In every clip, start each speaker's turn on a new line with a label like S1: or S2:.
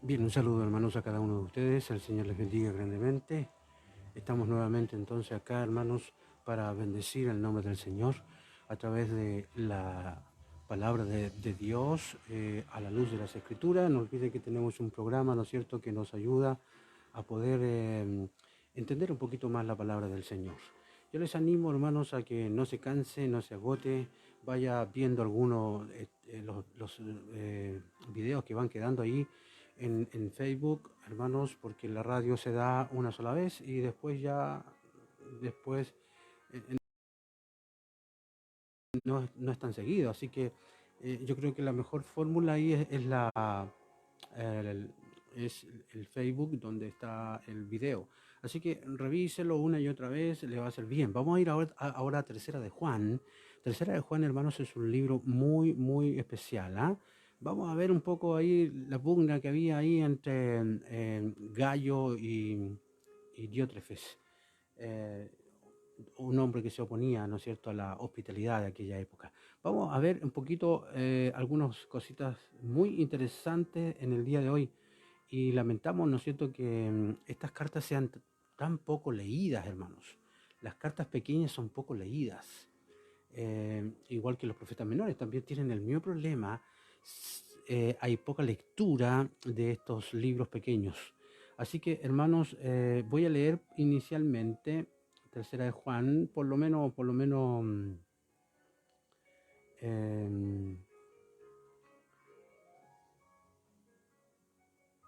S1: Bien, un saludo hermanos a cada uno de ustedes, el Señor les bendiga grandemente. Estamos nuevamente entonces acá hermanos para bendecir el nombre del Señor a través de la palabra de Dios a la luz de las Escrituras. No olviden que tenemos un programa, ¿no es cierto?, que nos ayuda a poder entender un poquito más la palabra del Señor. Yo les animo hermanos a que no se canse, no se agote, vaya viendo algunos los videos que van quedando ahí en Facebook, hermanos, porque la radio se da una sola vez y después no es tan seguido. Así que yo creo que la mejor fórmula ahí el, es el Facebook donde está el video. Así que revíselo una y otra vez, le va a hacer bien. Vamos a ir ahora a Tercera de Juan. Tercera de Juan, hermanos, es un libro muy, muy especial. ¿Ah? Vamos a ver un poco ahí la pugna que había ahí entre Gallo y Diótrefes. Eh, un hombre que se oponía, ¿no es cierto?, a la hospitalidad de aquella época. Vamos a ver un poquito algunas cositas muy interesantes en el día de hoy y lamentamos, ¿no es cierto?, que estas cartas sean tan poco leídas, hermanos. Las cartas pequeñas son poco leídas. Igual que los profetas menores también tienen el mismo problema. Hay poca lectura de estos libros pequeños. Así que, hermanos, voy a leer inicialmente Tercera de Juan, por lo menos, eh,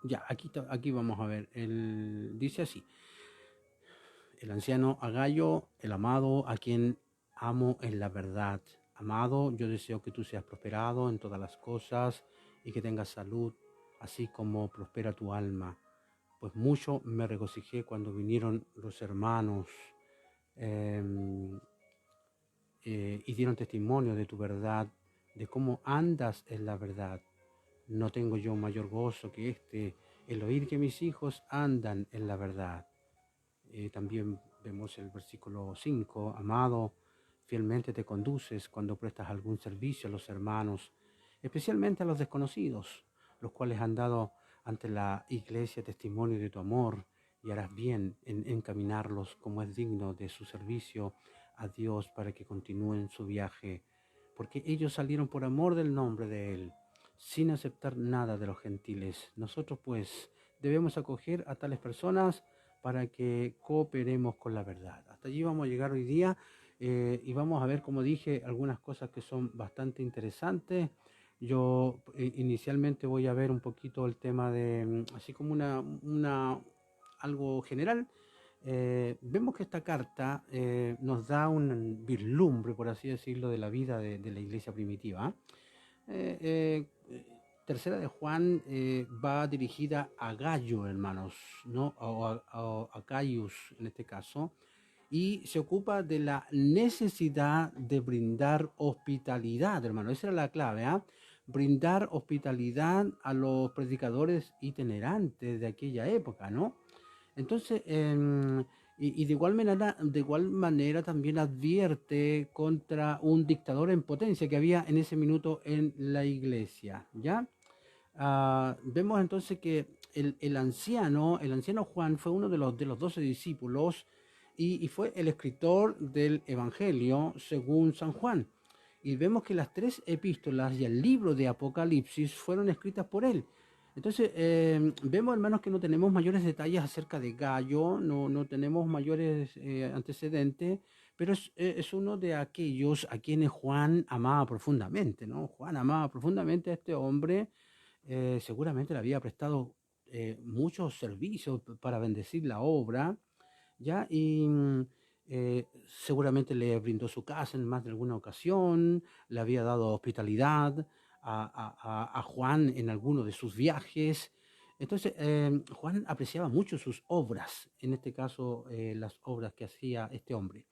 S1: ya, aquí vamos a ver. Dice así: el anciano Agallo, el amado, a quien amo en la verdad. Amado, yo deseo que tú seas prosperado en todas las cosas y que tengas salud, así como prospera tu alma. Pues mucho me regocijé cuando vinieron los hermanos eh, y dieron testimonio de tu verdad, de cómo andas en la verdad. No tengo yo mayor gozo que este, el oír que mis hijos andan en la verdad. También vemos el versículo 5: amado, fielmente te conduces cuando prestas algún servicio a los hermanos, especialmente a los desconocidos, los cuales han dado ante la iglesia testimonio de tu amor, y harás bien en encaminarlos como es digno de su servicio a Dios para que continúen su viaje, porque ellos salieron por amor del nombre de Él, sin aceptar nada de los gentiles. Nosotros pues debemos acoger a tales personas para que cooperemos con la verdad. Hasta allí vamos a llegar hoy día y vamos a ver, como dije, algunas cosas que son bastante interesantes. Yo inicialmente voy a ver un poquito el tema de, así como algo general. Vemos que esta carta nos da un vislumbre, por así decirlo, de la vida de la iglesia primitiva. Eh, eh, Tercera de Juan va dirigida a Gallo, hermanos, ¿no? A Gaius en este caso, y se ocupa de la necesidad de brindar hospitalidad, hermano. Esa era la clave, ¿ah? Brindar hospitalidad a los predicadores itinerantes de aquella época, ¿no? Entonces, y de igual manera también advierte contra un dictador en potencia que había en ese minuto en la iglesia, ¿ya? Vemos entonces que el anciano Juan fue uno de los 12 discípulos y fue el escritor del Evangelio según San Juan. Y vemos que las tres epístolas y el libro de Apocalipsis fueron escritas por él. Entonces, vemos, hermanos, que no tenemos mayores detalles acerca de Gallo, no tenemos mayores antecedentes, pero es uno de aquellos a quienes Juan amaba profundamente, ¿no? Juan amaba profundamente a este hombre, seguramente le había prestado muchos servicios para bendecir la obra, ¿ya? Y seguramente le brindó su casa en más de alguna ocasión, le había dado hospitalidad a Juan en alguno de sus viajes. Entonces, Juan apreciaba mucho sus obras, en este caso las obras que hacía este hombre.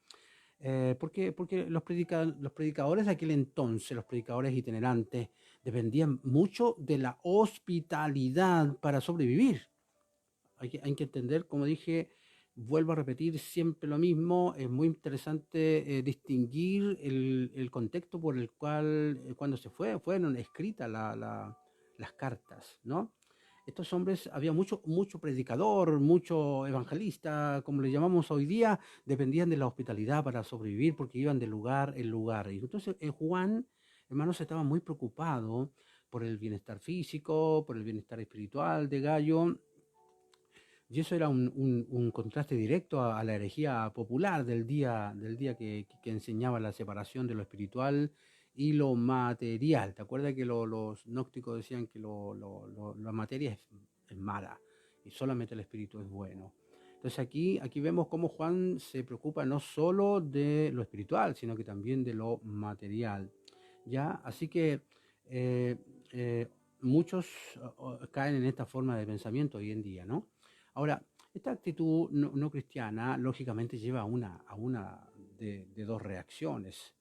S1: Porque los predicadores de aquel entonces, los predicadores itinerantes, dependían mucho de la hospitalidad para sobrevivir. Hay que entender, como dije, vuelvo a repetir siempre lo mismo, es muy interesante distinguir el contexto por el cual, cuando fueron escritas las cartas, ¿no? estos hombres, había mucho predicador, mucho evangelista, como le llamamos hoy día, dependían de la hospitalidad para sobrevivir porque iban de lugar en lugar. Y entonces Juan, hermanos, estaba muy preocupado por el bienestar físico, por el bienestar espiritual de Gallo, y eso era un contraste directo a la herejía popular del día que enseñaba la separación de lo espiritual y lo material. ¿Te acuerdas que los gnósticos decían que la materia es mala y solamente el espíritu es bueno? Entonces aquí vemos cómo Juan se preocupa no solo de lo espiritual, sino que también de lo material. ¿Ya? Así que eh, eh, muchos caen en esta forma de pensamiento hoy en día, ¿no? Ahora, esta actitud no cristiana lógicamente lleva a una de dos reacciones.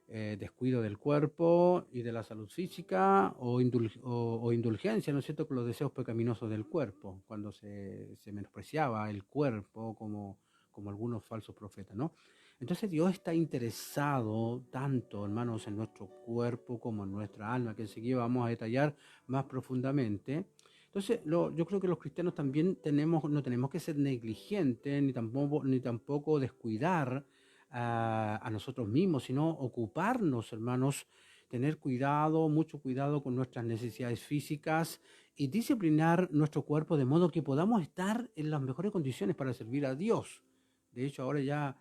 S1: Descuido del cuerpo y de la salud física o indulgencia, ¿no es cierto?, con los deseos pecaminosos del cuerpo, cuando se menospreciaba el cuerpo como algunos falsos profetas, ¿no? Entonces Dios está interesado tanto, hermanos, en nuestro cuerpo como en nuestra alma, que enseguida vamos a detallar más profundamente. Entonces, yo creo que los cristianos también no tenemos que ser negligentes, ni tampoco descuidar a nosotros mismos, sino ocuparnos, hermanos, tener cuidado, mucho cuidado con nuestras necesidades físicas y disciplinar nuestro cuerpo de modo que podamos estar en las mejores condiciones para servir a Dios. De hecho, ahora ya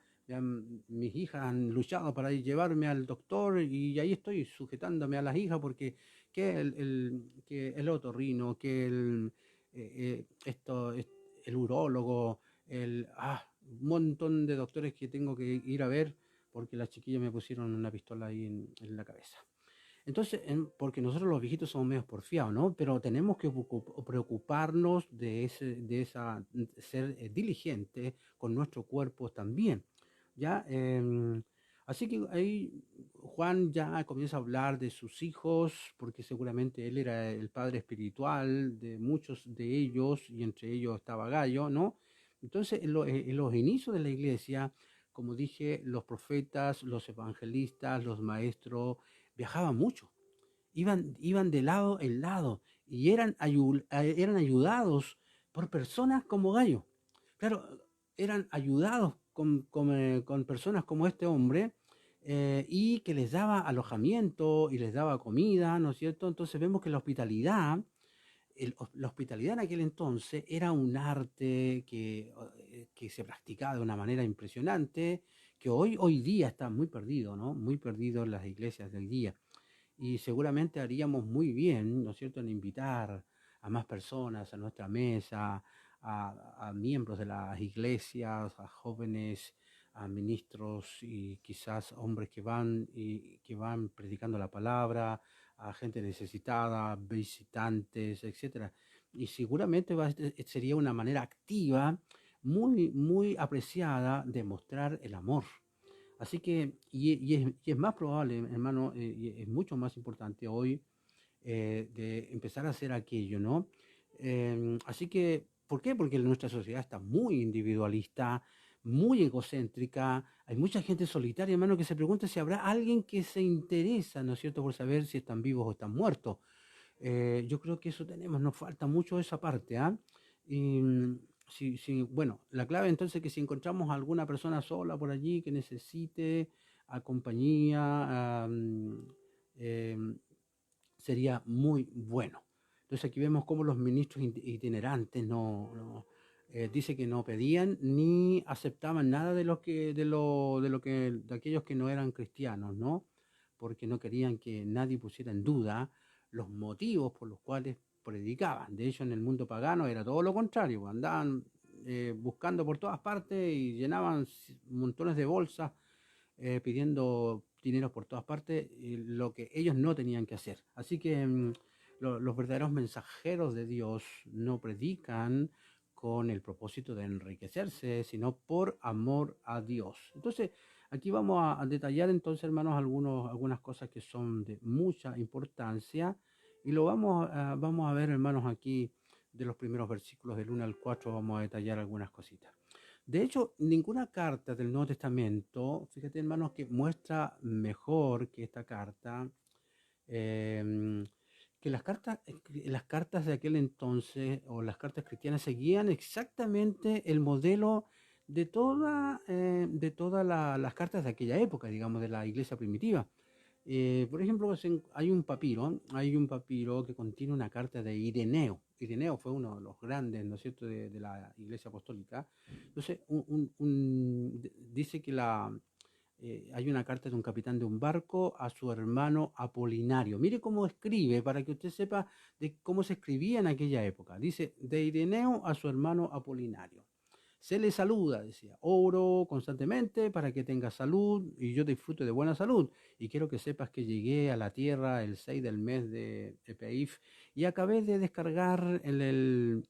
S1: mis hijas han luchado para llevarme al doctor y ahí estoy sujetándome a las hijas porque que el otorrino, que el urólogo, un montón de doctores que tengo que ir a ver porque las chiquillas me pusieron una pistola ahí en la cabeza. Entonces, porque nosotros los viejitos somos medios porfiados, ¿no? Pero tenemos que preocuparnos ser diligentes con nuestro cuerpo también, ¿ya? Así que ahí Juan ya comienza a hablar de sus hijos, porque seguramente él era el padre espiritual de muchos de ellos, y entre ellos estaba Gallo, ¿no? Entonces, en los inicios de la iglesia, como dije, los profetas, los evangelistas, los maestros, viajaban mucho, iban de lado en lado y eran ayudados por personas como Gallo. Claro, eran ayudados con personas como este hombre, y que les daba alojamiento y les daba comida, ¿no es cierto? Entonces vemos que la hospitalidad en aquel entonces era un arte que se practicaba de una manera impresionante, que hoy día está muy perdido, ¿no? Muy perdido en las iglesias del día. Y seguramente haríamos muy bien, ¿no es cierto?, en invitar a más personas a nuestra mesa, a miembros de las iglesias, a jóvenes, a ministros y quizás hombres que van predicando la palabra, a gente necesitada, visitantes, etcétera. Y seguramente sería una manera activa, muy, muy apreciada de mostrar el amor. Así que, y es más probable, hermano, y es mucho más importante hoy, de empezar a hacer aquello, ¿no? Así que, ¿por qué? Porque nuestra sociedad está muy individualista, muy egocéntrica. Hay mucha gente solitaria, hermano, que se pregunta si habrá alguien que se interesa, ¿no es cierto?, por saber si están vivos o están muertos. Yo creo que eso nos falta mucho esa parte, ¿ah? Y, bueno, la clave entonces es que si encontramos a alguna persona sola por allí que necesite a compañía, em, sería muy bueno. Entonces aquí vemos cómo los ministros itinerantes dice que no pedían ni aceptaban nada de aquellos que no eran cristianos, ¿no? Porque no querían que nadie pusiera en duda los motivos por los cuales predicaban. De hecho, en el mundo pagano era todo lo contrario, andaban buscando por todas partes y llenaban montones de bolsas, pidiendo dinero por todas partes, lo que ellos no tenían que hacer. Así que los verdaderos mensajeros de Dios no predican con el propósito de enriquecerse, sino por amor a Dios. Entonces, aquí vamos a detallar entonces, hermanos, algunas cosas que son de mucha importancia y lo vamos a ver, hermanos, aquí de los primeros versículos del 1 al 4, vamos a detallar algunas cositas. De hecho, ninguna carta del Nuevo Testamento, fíjate, hermanos, que muestra mejor que esta carta, eh, que las cartas de aquel entonces o las cartas cristianas seguían exactamente el modelo de todas las cartas de aquella época, digamos, de la iglesia primitiva. Por ejemplo, hay un papiro que contiene una carta de Ireneo. Ireneo fue uno de los grandes, ¿no es cierto?, de la iglesia apostólica. Entonces, dice que hay una carta de un capitán de un barco a su hermano Apolinario. Mire cómo escribe, para que usted sepa de cómo se escribía en aquella época. Dice, de Ireneo a su hermano Apolinario. Se le saluda, decía, oro constantemente para que tengas salud y yo disfrute de buena salud. Y quiero que sepas que llegué a la tierra el 6 del mes de Epeif y acabé de descargar el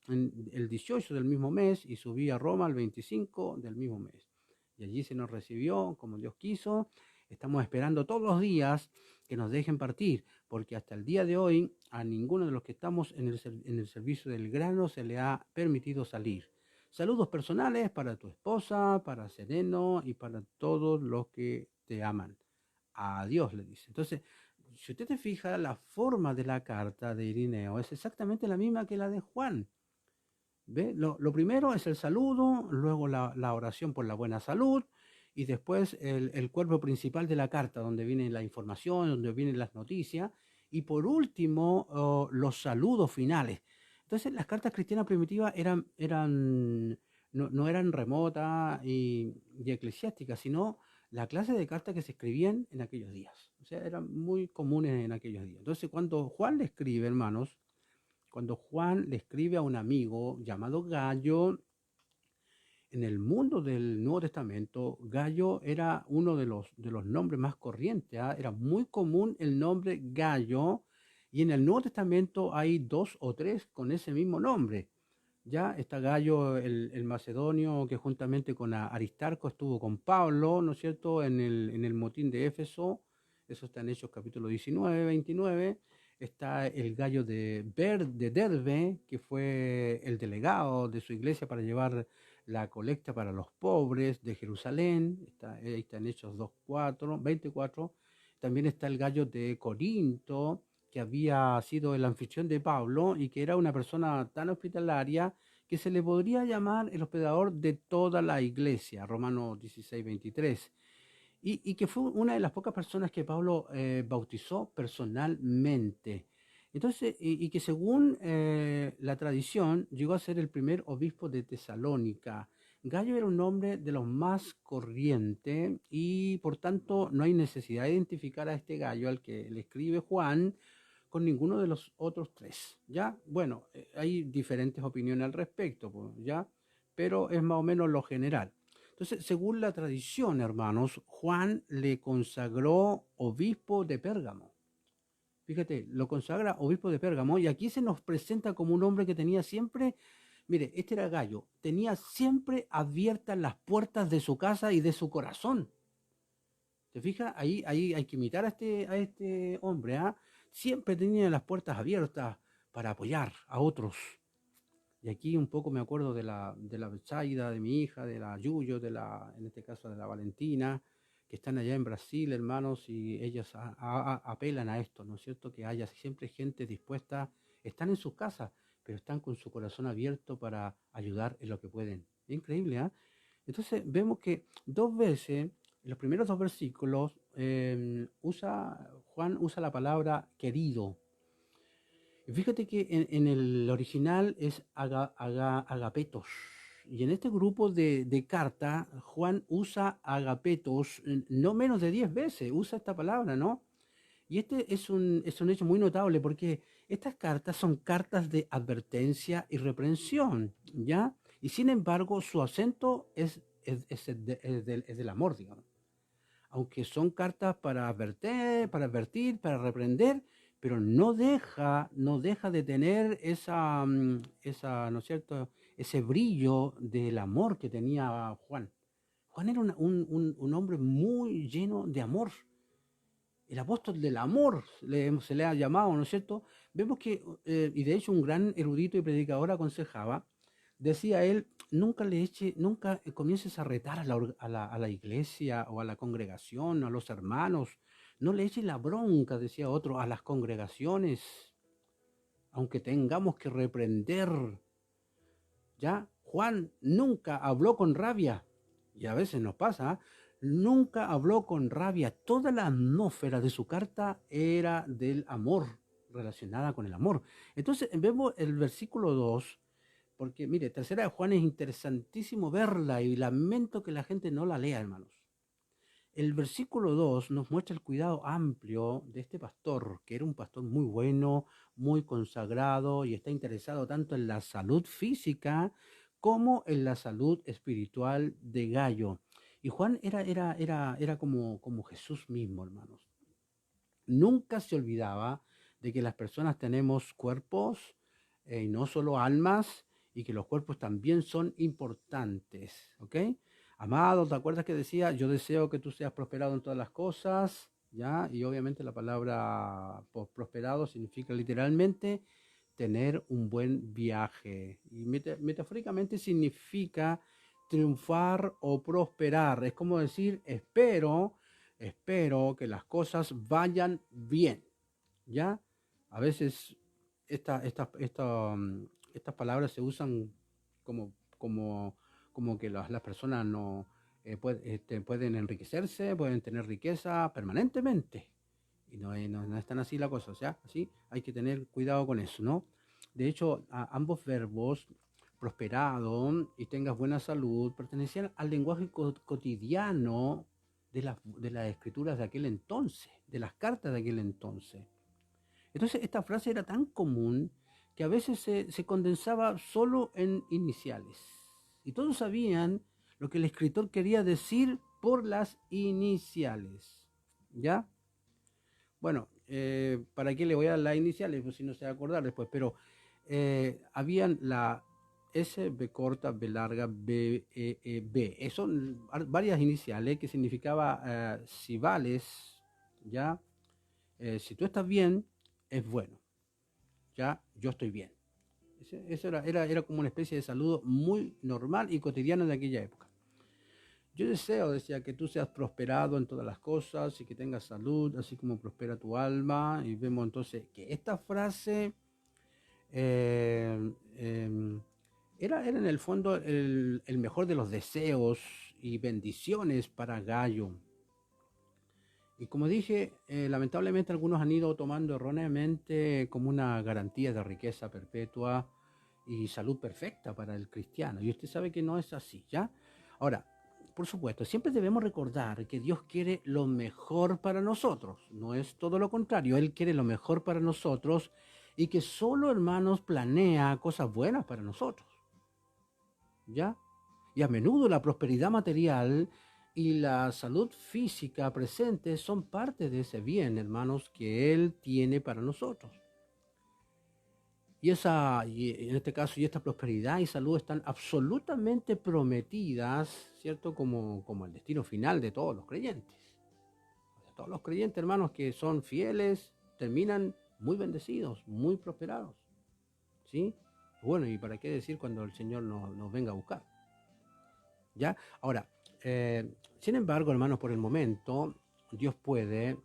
S1: 18 del mismo mes y subí a Roma el 25 del mismo mes. Y allí se nos recibió como Dios quiso. Estamos esperando todos los días que nos dejen partir, porque hasta el día de hoy a ninguno de los que estamos en el servicio del grano se le ha permitido salir. Saludos personales para tu esposa, para Sereno y para todos los que te aman. Adiós, le dice. Entonces, si usted te fija, la forma de la carta de Irineo es exactamente la misma que la de Juan. ¿Ve? Lo primero es el saludo, luego la oración por la buena salud y después el cuerpo principal de la carta, donde viene la información, donde vienen las noticias y por último los saludos finales. Entonces las cartas cristianas primitivas no eran remotas y eclesiásticas, sino la clase de cartas que se escribían en aquellos días. O sea, eran muy comunes en aquellos días. Entonces cuando Juan le escribe, hermanos, cuando Juan le escribe a un amigo llamado Gallo, en el mundo del Nuevo Testamento, Gallo era uno de los nombres más corrientes. ¿Ah? Era muy común el nombre Gallo y en el Nuevo Testamento hay 2 o 3 con ese mismo nombre. Ya está Gallo, el macedonio, que juntamente con Aristarco estuvo con Pablo, ¿no es cierto?, en el motín de Éfeso. Eso está en Hechos capítulo 19, 29. Está el Gallo de Derbe, que fue el delegado de su iglesia para llevar la colecta para los pobres de Jerusalén. Ahí está en Hechos 2:4, 24. También está el Gallo de Corinto, que había sido el anfitrión de Pablo y que era una persona tan hospitalaria que se le podría llamar el hospedador de toda la iglesia, Romanos 16, 23, y que fue una de las pocas personas que Pablo bautizó personalmente. Entonces, y que según la tradición llegó a ser el primer obispo de Tesalónica. Gallo era un nombre de los más corrientes y por tanto no hay necesidad de identificar a este Gallo al que le escribe Juan con ninguno de los otros 3, ¿ya? Bueno, hay diferentes opiniones al respecto, pues, ¿ya? Pero es más o menos lo general. Entonces, según la tradición, hermanos, Juan le consagró obispo de Pérgamo. Fíjate, lo consagra obispo de Pérgamo y aquí se nos presenta como un hombre que tenía siempre, mire, este era Gallo, tenía siempre abiertas las puertas de su casa y de su corazón. ¿Te fijas? Ahí hay que imitar a este hombre, ¿ah? Siempre tenía las puertas abiertas para apoyar a otros. Y aquí un poco me acuerdo de la Betsaida, de mi hija, de la Yuyo, en este caso de la Valentina, que están allá en Brasil, hermanos, y ellas apelan a esto, ¿no es cierto? Que haya siempre gente dispuesta, están en sus casas, pero están con su corazón abierto para ayudar en lo que pueden. Increíble, ¿ah? Entonces vemos que 2 veces, en los primeros 2 versículos, Juan usa la palabra querido. Y fíjate que en el original es agapetos. Y en este grupo de carta, Juan usa agapetos no menos de 10 veces, usa esta palabra, ¿no? Y este es un hecho muy notable porque estas cartas son cartas de advertencia y reprensión, ¿ya? Y sin embargo, su acento es del amor, digamos. Aunque son cartas para advertir, para reprender, pero no deja de tener ¿no es cierto?, ese brillo del amor que tenía Juan. Juan era un hombre muy lleno de amor, el apóstol del amor se le ha llamado, ¿no es cierto? Vemos que, y de hecho un gran erudito y predicador aconsejaba, decía él, nunca comiences a retar a la iglesia o a la congregación, a los hermanos, no le eches la bronca, decía otro, a las congregaciones. aunque tengamos que reprender. ¿Ya? Juan nunca habló con rabia, y a veces nos pasa, nunca habló con rabia. Toda la atmósfera de su carta era del amor, relacionada con el amor. Entonces vemos el versículo 2, porque mire, tercera de Juan es interesantísimo verla y lamento que la gente no la lea, hermanos. El versículo 2 nos muestra el cuidado amplio de este pastor, que era un pastor muy bueno, muy consagrado y está interesado tanto en la salud física como en la salud espiritual de Gallo. Y Juan era como Jesús mismo, hermanos. Nunca se olvidaba de que las personas tenemos cuerpos y no solo almas, y que los cuerpos también son importantes, ¿ok? Amado, ¿te acuerdas que decía, yo deseo que tú seas prosperado en todas las cosas? ¿Ya? Y obviamente la palabra prosperado significa literalmente tener un buen viaje. Y metafóricamente significa triunfar o prosperar. Es como decir, espero que las cosas vayan bien, ¿ya? A veces estas palabras se usan como, como, como que las personas no pueden enriquecerse, pueden tener riqueza permanentemente. Y no es tan así la cosa, o sea, así hay que tener cuidado con eso, ¿no? De hecho, ambos verbos, prosperado y tengas buena salud, pertenecían al lenguaje cotidiano de las escrituras de aquel entonces, de las cartas de aquel entonces. Entonces, esta frase era tan común que a veces se condensaba solo en iniciales. Y todos sabían lo que el escritor quería decir por las iniciales. ¿Ya? Bueno, ¿para qué le voy a dar las iniciales? Pues si no se va a acordar después, pero habían la S, B corta, B larga, B, B. Son varias iniciales que significaba si vales, ¿ya? Si tú estás bien, es bueno, ¿ya? Yo estoy bien. Eso era como una especie de saludo muy normal y cotidiano de aquella época. Yo deseo, decía, que tú seas prosperado en todas las cosas y que tengas salud, así como prospera tu alma. Y vemos entonces que esta frase eh, eh, era en el fondo el mejor de los deseos y bendiciones para Gallo. Y como dije, lamentablemente algunos han ido tomando erróneamente como una garantía de riqueza perpetua y salud perfecta para el cristiano. Y usted sabe que no es así, ¿ya? Ahora, por supuesto, siempre debemos recordar que Dios quiere lo mejor para nosotros. No es todo lo contrario, Él quiere lo mejor para nosotros y que solo, hermanos, planea cosas buenas para nosotros, ¿ya? Y a menudo la prosperidad material y la salud física presente son parte de ese bien, hermanos, que Él tiene para nosotros. Y en este caso, y esta prosperidad y salud están absolutamente prometidas, ¿cierto? Como el destino final de todos los creyentes. O sea, todos los creyentes, hermanos, que son fieles, terminan muy bendecidos, muy prosperados, ¿sí? Bueno, y para qué decir cuando el Señor nos venga a buscar, ¿ya? Ahora, sin embargo, hermanos, por el momento, Dios puede,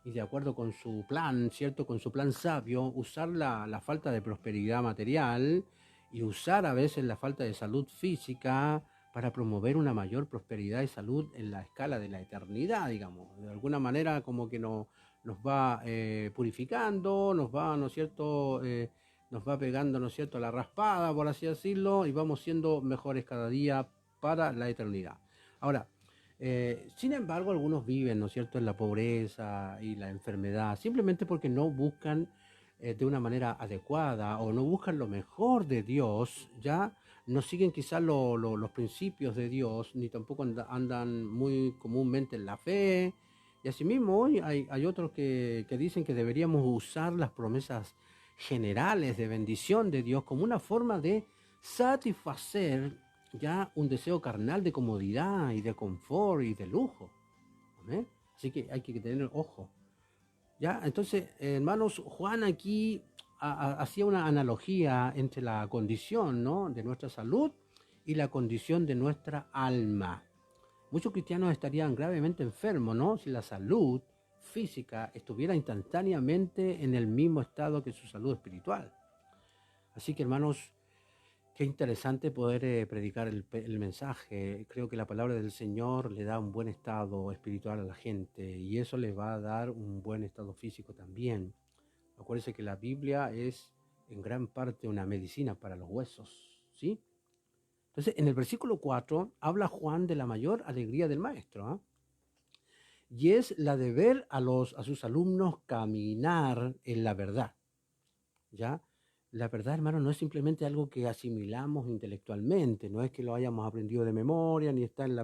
S1: y de acuerdo con su plan, ¿cierto? Con su plan sabio, usar la falta de prosperidad material y usar a veces la falta de salud física para promover una mayor prosperidad y salud en la escala de la eternidad, digamos. De alguna manera como que nos va purificando, nos va, ¿no es cierto?, nos va pegando, ¿no es cierto?, la raspada, por así decirlo, y vamos siendo mejores cada día para la eternidad. Ahora, sin embargo, algunos viven, ¿no es cierto?, en la pobreza y la enfermedad, simplemente porque no buscan de una manera adecuada o no buscan lo mejor de Dios, ya no siguen quizás los principios de Dios, ni tampoco andan muy comúnmente en la fe. Y asimismo, hoy hay otros que dicen que deberíamos usar las promesas generales de bendición de Dios como una forma de satisfacer ya un deseo carnal de comodidad y de confort y de lujo. ¿Eh? Así que hay que tener ojo. ¿Ya? Entonces, hermanos, Juan aquí hacía una analogía entre la condición, ¿no?, de nuestra salud y la condición de nuestra alma. Muchos cristianos estarían gravemente enfermos, ¿no?, si la salud física estuviera instantáneamente en el mismo estado que su salud espiritual. Así que hermanos, qué interesante poder predicar el mensaje. Creo que la palabra del Señor le da un buen estado espiritual a la gente y eso les va a dar un buen estado físico también. Acuérdense que la Biblia es en gran parte una medicina para los huesos, ¿sí? Entonces, en el versículo 4 habla Juan de la mayor alegría del maestro, ¿ah? Y es la de ver a sus alumnos caminar en la verdad, ¿ya? La verdad, hermano, no es simplemente algo que asimilamos intelectualmente, no es que lo hayamos aprendido de memoria, ni está en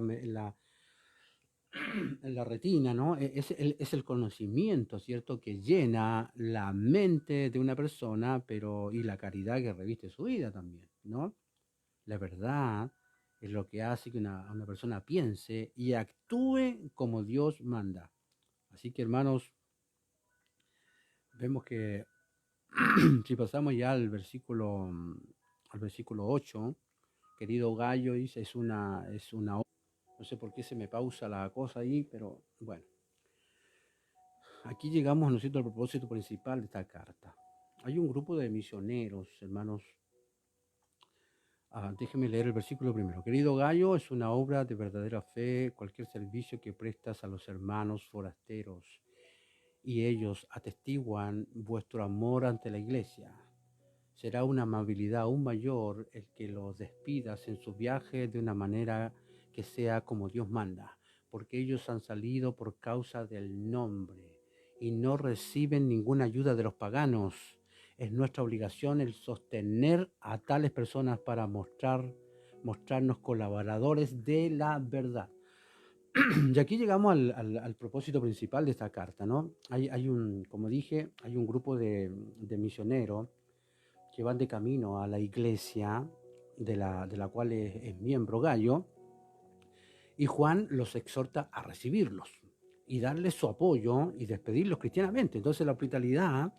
S1: la retina, ¿no? Es el conocimiento, ¿cierto?, que llena la mente de una persona, pero y la caridad que reviste su vida también, ¿no? La verdad es lo que hace que una persona piense y actúe como Dios manda. Así que, hermanos, vemos que si pasamos ya al versículo 8, querido Gallo, dice, no sé por qué se me pausa la cosa ahí, pero bueno, aquí llegamos, ¿no es cierto?, al propósito principal de esta carta. Hay un grupo de misioneros, hermanos. Déjeme leer el versículo primero. Querido Gallo, es una obra de verdadera fe cualquier servicio que prestas a los hermanos forasteros y ellos atestiguan vuestro amor ante la iglesia. Será una amabilidad aún mayor el que los despidas en su viaje de una manera que sea como Dios manda, porque ellos han salido por causa del nombre y no reciben ninguna ayuda de los paganos. Es nuestra obligación el sostener a tales personas para mostrarnos colaboradores de la verdad. Y aquí llegamos al propósito principal de esta carta, ¿no? Como dije, hay un grupo de misioneros que van de camino a la iglesia de la cual es miembro Gallo, y Juan los exhorta a recibirlos y darles su apoyo y despedirlos cristianamente. Entonces la hospitalidad,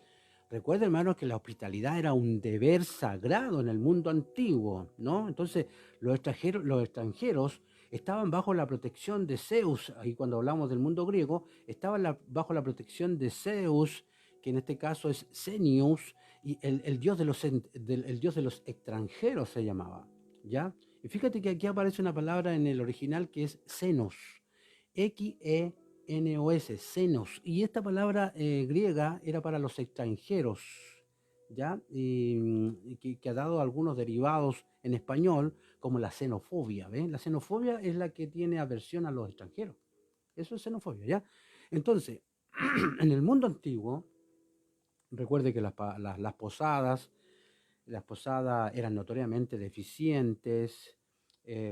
S1: recuerden hermanos que la hospitalidad era un deber sagrado en el mundo antiguo, ¿no? Entonces los extranjeros estaban bajo la protección de Zeus, ahí cuando hablamos del mundo griego, estaban bajo la protección de Zeus, que en este caso es Zenius, y el dios el dios de los extranjeros se llamaba, ¿ya? Y fíjate que aquí aparece una palabra en el original que es xenos, X-E-N-O-S, xenos. Y esta palabra griega era para los extranjeros, ¿ya? Y que ha dado algunos derivados en español, como la xenofobia, ¿ven? La xenofobia es la que tiene aversión a los extranjeros. Eso es xenofobia, ¿ya? Entonces, en el mundo antiguo, recuerde que las posadas eran notoriamente deficientes.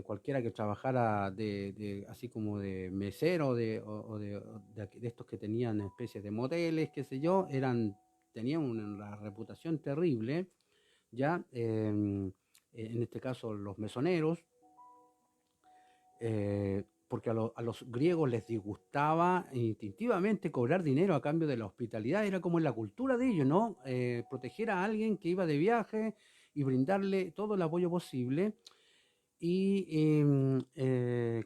S1: Cualquiera que trabajara así como de mesero de estos que tenían especies de moteles, qué sé yo, tenían una reputación terrible, ya en este caso los mesoneros, porque a los griegos les disgustaba instintivamente cobrar dinero a cambio de la hospitalidad, era como en la cultura de ellos, ¿no? Proteger a alguien que iba de viaje y brindarle todo el apoyo posible. Y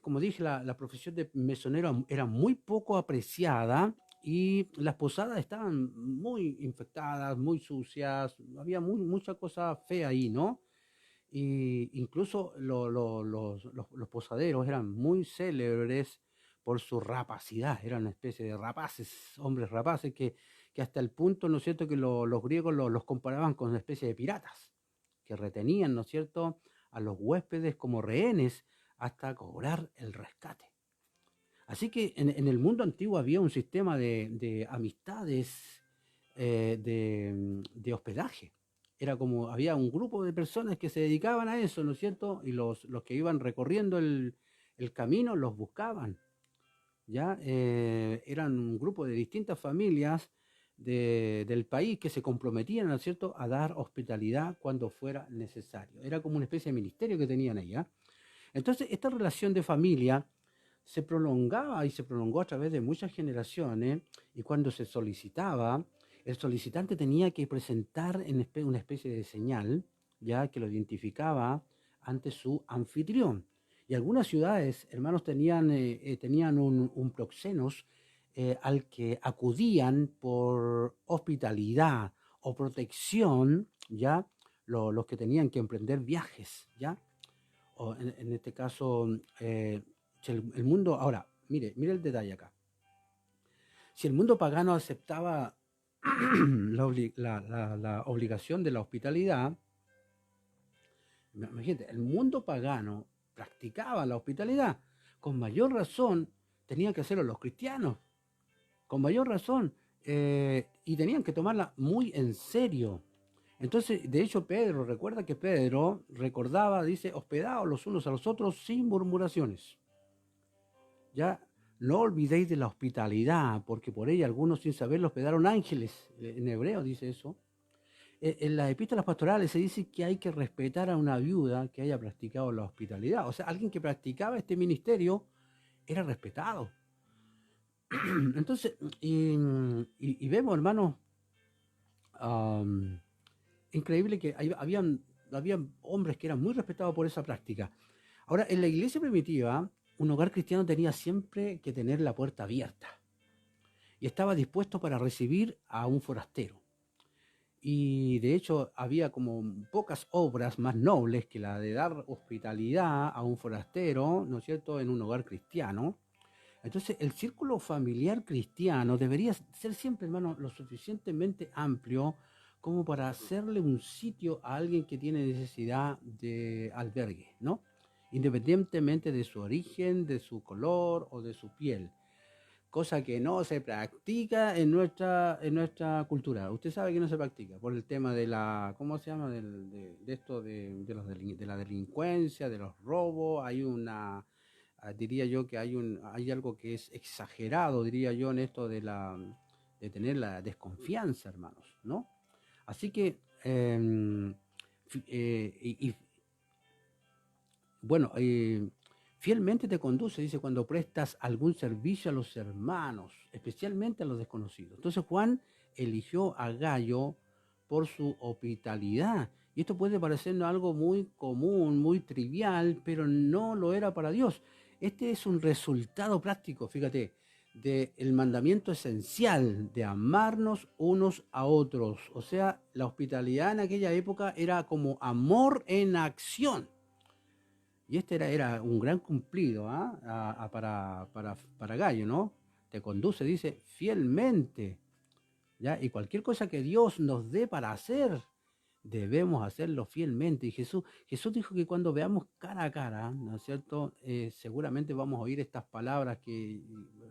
S1: como dije, la profesión de mesonero era muy poco apreciada y las posadas estaban muy infectadas, muy sucias, había mucha cosa fea ahí, ¿no? Y incluso los posaderos eran muy célebres por su rapacidad, eran una especie de rapaces, hombres rapaces que hasta el punto, ¿no es cierto?, que los griegos los comparaban con una especie de piratas, que retenían, ¿no es cierto?, a los huéspedes como rehenes hasta cobrar el rescate. Así que en el mundo antiguo había un sistema de amistades, de hospedaje. Era como, había un grupo de personas que se dedicaban a eso, ¿no es cierto? Y los que iban recorriendo el camino los buscaban, ¿ya? Eran un grupo de distintas familias del país que se comprometían, ¿no es cierto?, a dar hospitalidad cuando fuera necesario. Era como una especie de ministerio que tenían ahí, ¿ya? Entonces, esta relación de familia se prolongaba y se prolongó a través de muchas generaciones, y cuando se solicitaba, el solicitante tenía que presentar una especie de señal, ya que lo identificaba ante su anfitrión. Y algunas ciudades, hermanos, tenían un proxenos al que acudían por hospitalidad o protección, ya los que tenían que emprender viajes, ¿ya? O en este caso, si el mundo, ahora, mire el detalle acá. Si el mundo pagano aceptaba la obligación de la hospitalidad, imagínate, el mundo pagano practicaba la hospitalidad, con mayor razón tenían que hacerlo los cristianos, con mayor razón, y tenían que tomarla muy en serio. Entonces, de hecho, Pedro, recuerda que Pedro recordaba, dice, hospedaos los unos a los otros sin murmuraciones. Ya no olvidéis de la hospitalidad, porque por ella algunos sin saberlo hospedaron ángeles. En hebreo dice eso. En las epístolas pastorales se dice que hay que respetar a una viuda que haya practicado la hospitalidad. O sea, alguien que practicaba este ministerio era respetado. Entonces, y vemos, hermanos, increíble que habían hombres que eran muy respetados por esa práctica. Ahora, en la iglesia primitiva, un hogar cristiano tenía siempre que tener la puerta abierta y estaba dispuesto para recibir a un forastero. Y de hecho había como pocas obras más nobles que la de dar hospitalidad a un forastero, ¿no es cierto?, en un hogar cristiano. Entonces el círculo familiar cristiano debería ser siempre, hermano, lo suficientemente amplio como para hacerle un sitio a alguien que tiene necesidad de albergue, ¿no? Independientemente de su origen, de su color o de su piel, cosa que no se practica en nuestra cultura. Usted sabe que no se practica por el tema de la, ¿cómo se llama? De esto de la delincuencia, de los robos. Hay una, diría yo que hay algo que es exagerado, diría yo, en esto de tener la desconfianza, hermanos, ¿no? Así que, bueno, fielmente te conduce, dice, cuando prestas algún servicio a los hermanos, especialmente a los desconocidos. Entonces Juan eligió a Gallo por su hospitalidad. Y esto puede parecernos algo muy común, muy trivial, pero no lo era para Dios. Este es un resultado práctico, fíjate, del mandamiento esencial de amarnos unos a otros. O sea, la hospitalidad en aquella época era como amor en acción. Y este era un gran cumplido, para Gallo, ¿no? Te conduce, dice, fielmente, ¿ya? Y cualquier cosa que Dios nos dé para hacer, debemos hacerlo fielmente. Y Jesús dijo que cuando veamos cara a cara, ¿no es cierto? Seguramente vamos a oír estas palabras que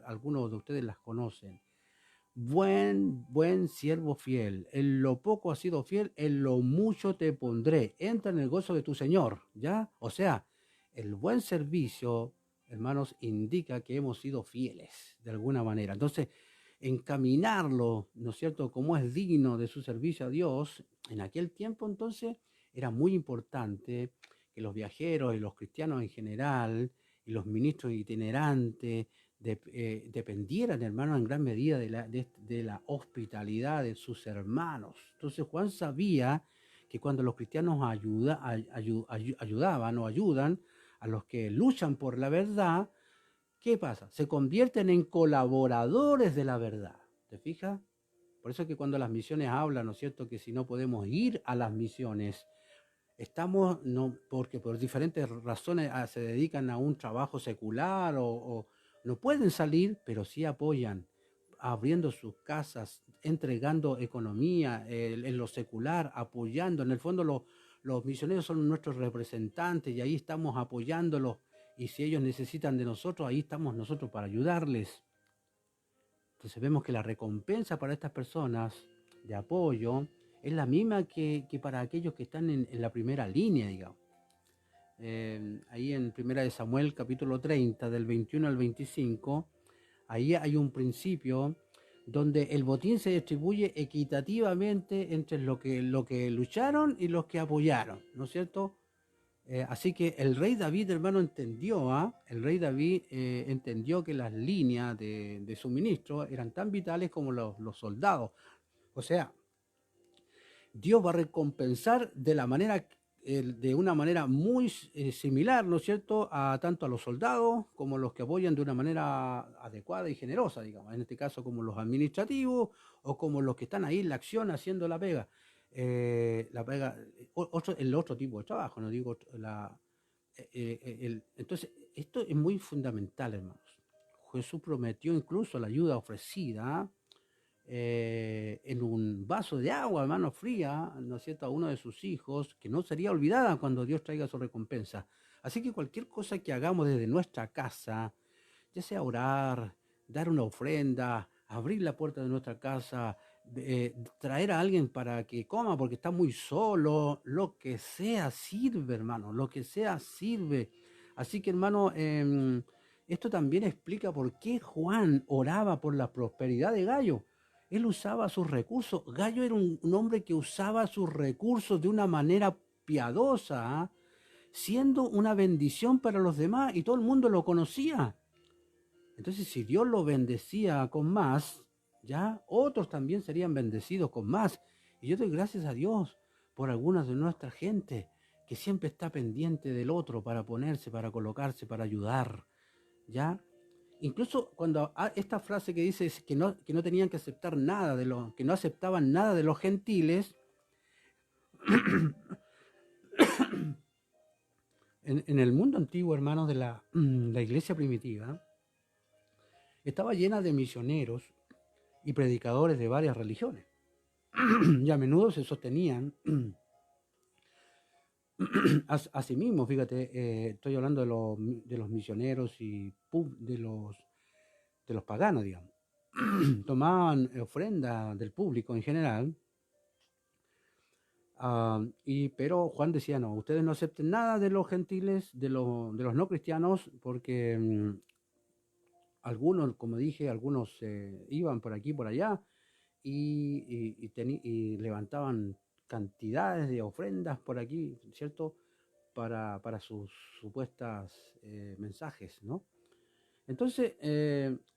S1: algunos de ustedes las conocen. Buen siervo fiel, en lo poco has sido fiel, en lo mucho te pondré. Entra en el gozo de tu Señor, ¿ya? O sea, el buen servicio, hermanos, indica que hemos sido fieles de alguna manera. Entonces, encaminarlo, ¿no es cierto?, como es digno de su servicio a Dios, en aquel tiempo entonces era muy importante que los viajeros y los cristianos en general y los ministros itinerantes dependieran, hermanos, en gran medida de la hospitalidad de sus hermanos. Entonces Juan sabía que cuando los cristianos ayudaban o ayudan a los que luchan por la verdad, ¿qué pasa? Se convierten en colaboradores de la verdad. ¿Te fijas? Por eso es que cuando las misiones hablan, ¿no es cierto?, que si no podemos ir a las misiones, estamos, no, porque por diferentes razones se dedican a un trabajo secular o no pueden salir, pero sí apoyan, abriendo sus casas, entregando economía en lo secular, apoyando. En el fondo los misioneros son nuestros representantes y ahí estamos apoyándolos. Y si ellos necesitan de nosotros, ahí estamos nosotros para ayudarles. Entonces vemos que la recompensa para estas personas de apoyo es la misma que para aquellos que están en la primera línea, digamos. Ahí en Primera de Samuel, capítulo 30, del 21 al 25, ahí hay un principio donde el botín se distribuye equitativamente entre lo que lucharon y los que apoyaron, ¿no es cierto? Así que el rey David, hermano, entendió, el rey David entendió que las líneas de suministro eran tan vitales como los soldados. O sea, Dios va a recompensar de una manera muy similar, ¿no es cierto?, tanto a los soldados como a los que apoyan de una manera adecuada y generosa, digamos, en este caso como los administrativos o como los que están ahí en la acción haciendo la pega. la pega, el otro tipo de trabajo, no digo entonces, esto es muy fundamental, hermanos. Jesús prometió incluso la ayuda ofrecida en un vaso de agua, hermano, fría, ¿no es cierto?, a uno de sus hijos, que no sería olvidada cuando Dios traiga su recompensa. Así que cualquier cosa que hagamos desde nuestra casa, ya sea orar, dar una ofrenda, abrir la puerta de nuestra casa, traer a alguien para que coma porque está muy solo, lo que sea sirve, hermano, lo que sea sirve. Así que, hermano, esto también explica por qué Juan oraba por la prosperidad de Gallo. Él usaba sus recursos. Gallo era un hombre que usaba sus recursos de una manera piadosa, ¿ah?, siendo una bendición para los demás y todo el mundo lo conocía. Entonces, si Dios lo bendecía con más, ya otros también serían bendecidos con más. Y yo doy gracias a Dios por algunas de nuestra gente que siempre está pendiente del otro para ponerse, para colocarse, para ayudar, ¿ya? Incluso cuando esta frase que dice que no tenían que aceptar nada que no aceptaban nada de los gentiles, en el mundo antiguo, hermanos, de la iglesia primitiva, estaba llena de misioneros y predicadores de varias religiones. Y a menudo se sostenían a sí mismos, fíjate, estoy hablando de los misioneros y de los paganos, digamos. Tomaban ofrenda del público en general, pero Juan decía, no, ustedes no acepten nada de los gentiles, de los no cristianos, porque algunos, como dije, algunos iban por aquí, por allá, y levantaban cantidades de ofrendas por aquí, ¿cierto?, para sus supuestas mensajes, ¿no? Entonces,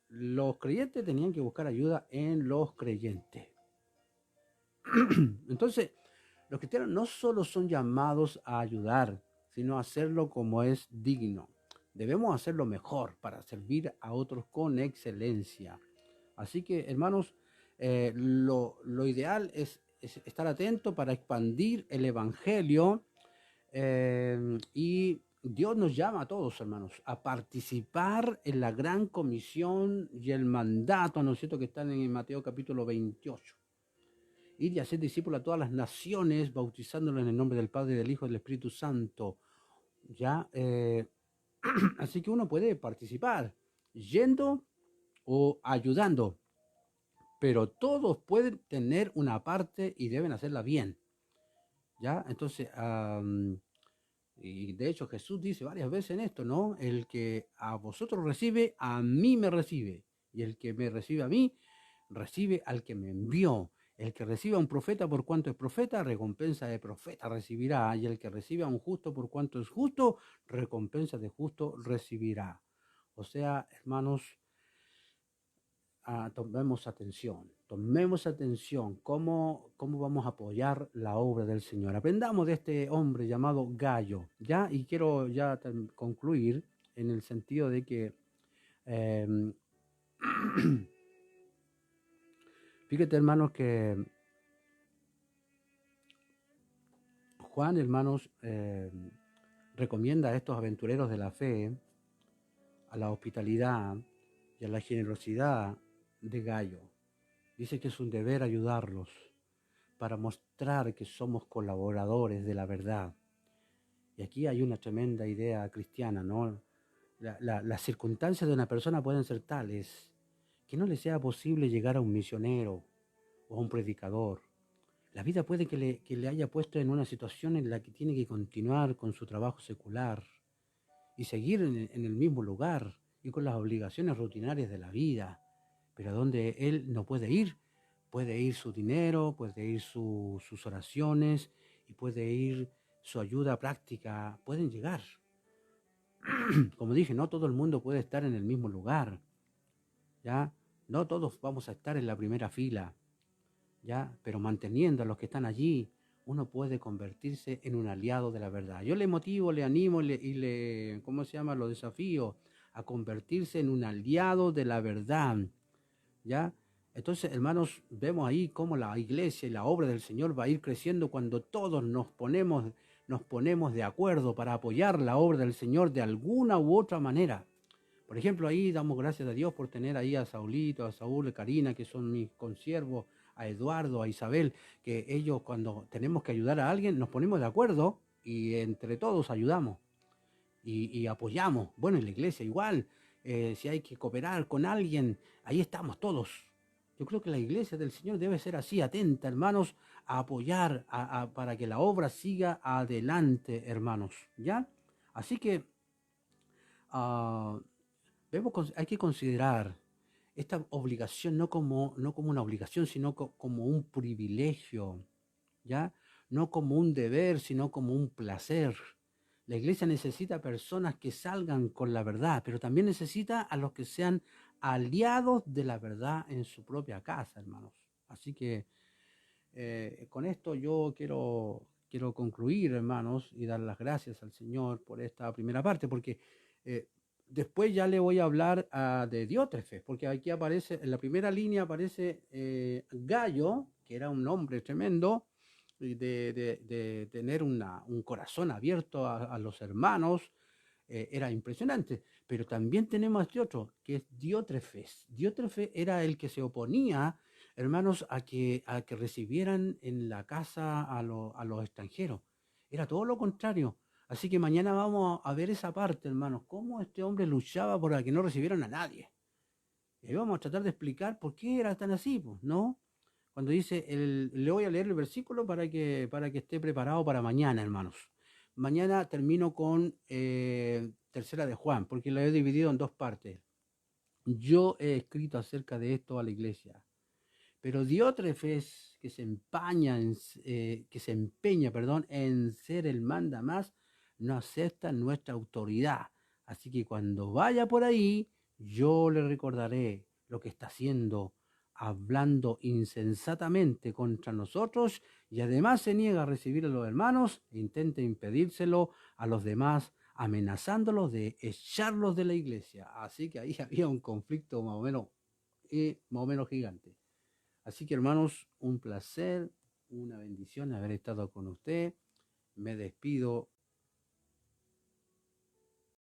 S1: los creyentes tenían que buscar ayuda en los creyentes. Entonces, los cristianos no solo son llamados a ayudar, sino a hacerlo como es digno. Debemos hacerlo mejor para servir a otros con excelencia. Así que, hermanos, lo ideal es estar atento para expandir el Evangelio, y Dios nos llama a todos, hermanos, a participar en la gran comisión y el mandato, ¿no es cierto?, que están en Mateo capítulo 28. Ir y hacer discípulos a todas las naciones, bautizándolos en el nombre del Padre, del Hijo y del Espíritu Santo. ¿Ya? Así que uno puede participar yendo o ayudando, pero todos pueden tener una parte y deben hacerla bien. ¿Ya? Entonces, y de hecho Jesús dice varias veces en esto, ¿no? El que a vosotros recibe, a mí me recibe. Y el que me recibe a mí, recibe al que me envió. El que recibe a un profeta por cuanto es profeta, recompensa de profeta recibirá. Y el que recibe a un justo por cuanto es justo, recompensa de justo recibirá. O sea, hermanos, tomemos atención, cómo vamos a apoyar la obra del Señor. Aprendamos de este hombre llamado Gallo, ¿ya? Y quiero ya concluir en el sentido de que, fíjate, hermanos, que Juan, hermanos, recomienda a estos aventureros de la fe a la hospitalidad y a la generosidad de Gallo. Dice que es un deber ayudarlos para mostrar que somos colaboradores de la verdad. Y aquí hay una tremenda idea cristiana, ¿no? Las circunstancias de una persona pueden ser tales que no le sea posible llegar a un misionero o a un predicador. La vida puede que le haya puesto en una situación en la que tiene que continuar con su trabajo secular y seguir en el mismo lugar y con las obligaciones rutinarias de la vida, pero donde él no puede ir su dinero, puede ir sus oraciones y puede ir su ayuda práctica, pueden llegar. Como dije, no todo el mundo puede estar en el mismo lugar, ¿ya? No todos vamos a estar en la primera fila, ¿ya? Pero manteniendo a los que están allí, uno puede convertirse en un aliado de la verdad. Yo le motivo, le animo ¿cómo se llama? Lo desafío a convertirse en un aliado de la verdad, ¿ya? Entonces, hermanos, vemos ahí cómo la iglesia y la obra del Señor va a ir creciendo cuando todos nos ponemos de acuerdo para apoyar la obra del Señor de alguna u otra manera. Por ejemplo, ahí damos gracias a Dios por tener ahí a Saulito, a Saúl, a Karina, que son mis consiervos, a Eduardo, a Isabel, que ellos cuando tenemos que ayudar a alguien nos ponemos de acuerdo y entre todos ayudamos y apoyamos. Bueno, en la iglesia igual, si hay que cooperar con alguien, ahí estamos todos. Yo creo que la iglesia del Señor debe ser así, atenta, hermanos, a apoyar para que la obra siga adelante, hermanos. ¿Ya? Así que uh, hay que considerar esta obligación no como una obligación, sino como un privilegio, ¿ya? No como un deber, sino como un placer. La iglesia necesita personas que salgan con la verdad, pero también necesita a los que sean aliados de la verdad en su propia casa, hermanos. Así que con esto yo quiero concluir, hermanos, y dar las gracias al Señor por esta primera parte, porque eh, después ya le voy a hablar de Diótrefes, porque aquí aparece, en la primera línea aparece Gallo, que era un hombre tremendo, de tener un corazón abierto a los hermanos, era impresionante. Pero también tenemos a este otro, que es Diótrefes. Diótrefes era el que se oponía, hermanos, a que recibieran en la casa a los extranjeros. Era todo lo contrario. Así que mañana vamos a ver esa parte, hermanos, cómo este hombre luchaba por que no recibieran a nadie. Y vamos a tratar de explicar por qué era tan así, pues, ¿no? Cuando dice, le voy a leer el versículo para que esté preparado para mañana, hermanos. Mañana termino con tercera de Juan, porque la he dividido en dos partes. Yo he escrito acerca de esto a la iglesia, pero Diótrefes, que se empeña, perdón, en ser el manda más, no acepta nuestra autoridad. Así que cuando vaya por ahí, yo le recordaré lo que está haciendo, hablando insensatamente contra nosotros y además se niega a recibir a los hermanos e intenta impedírselo a los demás, amenazándolos de echarlos de la iglesia. Así que ahí había un conflicto más o menos gigante. Así que hermanos, un placer, una bendición haber estado con usted. Me despido